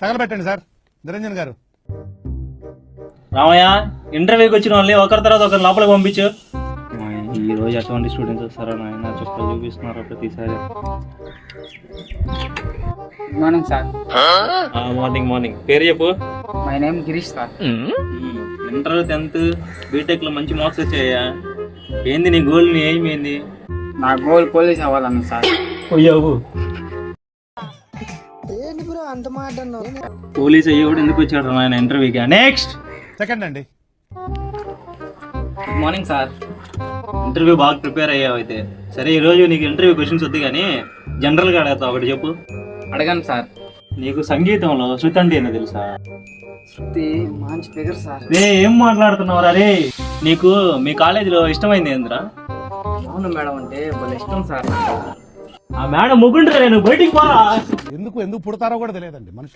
తగలబెట్టండి sir. Niranjan గారు. రామయ్య, ఇంటర్వ్యూకి వచ్చిన వాళ్ళని ఒకరి తర్వాత ఒకరి లోపలికి పంపించు. ఈ రోజు అటువంటి స్టూడెంట్స్ వస్తారా నాయన, చుక్కలు చూపిస్తున్నారు ప్రతిసారి. Good morning sir. Morning morning. పేరు చెప్పు. My name Girish sir. Inter 10th BTech లో మంచి మార్క్స్ వచ్చాయా? ఏంది నీ గోల్, నీ ఎయిమ్ ఏంది? నా గోల్ పోలీస్ అవ్వాలన్న సార్. పోయావు పోలీస్ అయ్యి కూడా ఎందుకు వచ్చాడు నాయన ఇంటర్వ్యూకి? నెక్స్ట్. సెకండ్ అండి. Good morning sir. ఇంటర్వ్యూ బాగా ప్రిపేర్ అయ్యావు అయితే. సరే, ఈ రోజు నీకు ఇంటర్వ్యూ క్వశ్చన్స్ వద్దు కానీ జనరల్ గా అడగతా, ఒకటి చెప్పు. అడగండి సార్. నీకు సంగీతంలో శృతి అంటే ఏందో తెలుసా? శృతి మంచి ఫిగర్ సార్. ఏం మాట్లాడుతున్నావురా రే? నీకు మీ కాలేజీలో ఇష్టమైంది ఏందిరా? అవును మేడం అంటే భలే ఇష్టం సార్. ఆ మేడం ముగ్గుంటారా? నేను బయటికి పోరా. ఎందుకు పుడతారో కూడా తెలియదండి మనుషులు.